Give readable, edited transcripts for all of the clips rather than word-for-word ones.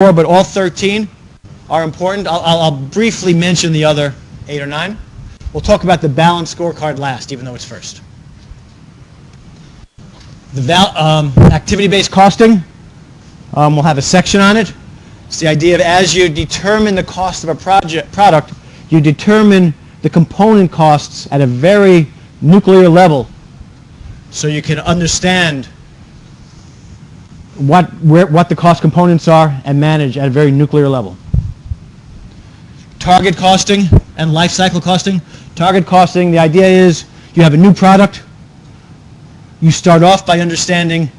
4, but all 13 are important. I'll briefly mention the other 8 or 9. We'll talk about the balanced scorecard last, even though it's first. The activity-based costing, we'll have a section on it. It's the idea of as you determine the cost of a product, you determine the component costs at a very nuclear level so you can understand what the cost components are and manage at a very nuclear level. Target costing and life cycle costing. Target costing, the idea is you have a new product. You start off by understanding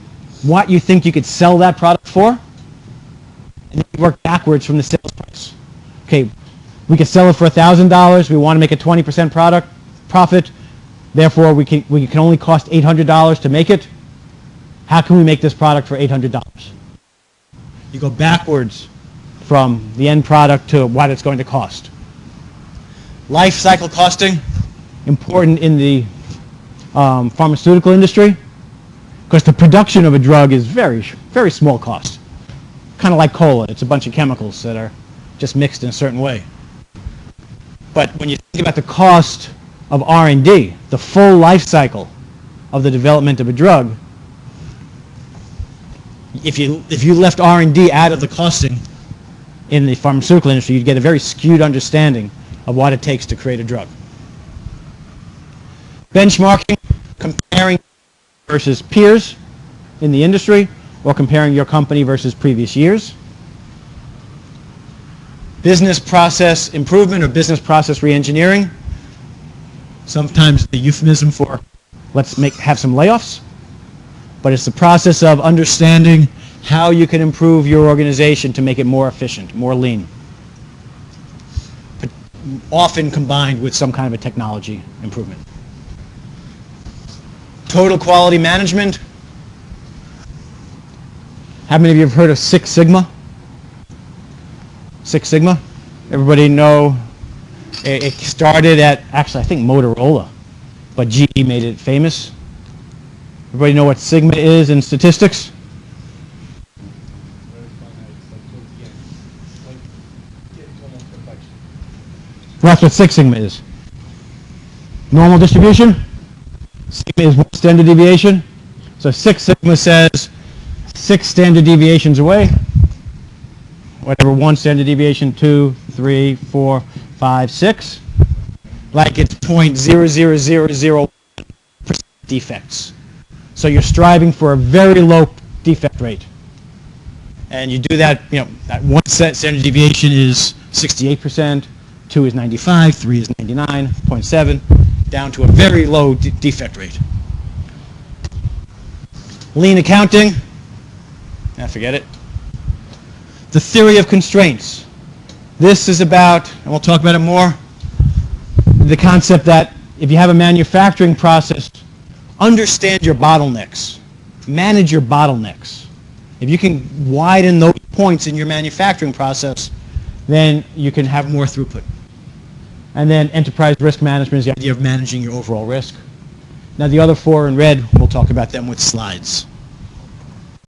what you think you could sell that product for, and then you work backwards from the sales price. Okay, we could sell it for $1,000. We want to make a 20% profit. Therefore, we can only cost $800 to make it. How can we make this product for $800? You go backwards from the end product to what it's going to cost. Life cycle costing, important in the pharmaceutical industry, because the production of a drug is very, very small cost. Kind of like cola. It's a bunch of chemicals that are just mixed in a certain way. But when you think about the cost of R&D, the full life cycle of the development of a drug, if you left R&D out of the costing in the pharmaceutical industry, you'd get a very skewed understanding of what it takes to create a drug. Benchmarking, comparing versus peers in the industry, or comparing your company versus previous years. Business process improvement or business process reengineering. Sometimes the euphemism for let's have some layoffs, but it's the process of understanding how you can improve your organization to make it more efficient, more lean, but often combined with some kind of a technology improvement. Total quality management. How many of you have heard of Six Sigma? Six Sigma? Everybody know it started at, actually I think Motorola, but GE made it famous. Everybody know what Sigma is in statistics? Well, that's what Six Sigma is. Normal distribution. Sigma is one standard deviation. So Six Sigma says 6 standard deviations away. Whatever, 1 standard deviation, 2, 3, 4, 5, 6. Like it's 0.00001% defects. So you're striving for a very low defect rate. And you do that, that 1 standard deviation is 68%, 2 is 95, 3 is 99.7, down to a very low defect rate. Lean accounting, forget it. The theory of constraints. This is about, and we'll talk about it more, the concept that if you have a manufacturing process, understand your bottlenecks. Manage your bottlenecks. If you can widen those points in your manufacturing process, then you can have more throughput. And then enterprise risk management is the idea of managing your overall risk. Now the other 4 in red, we'll talk about them with slides.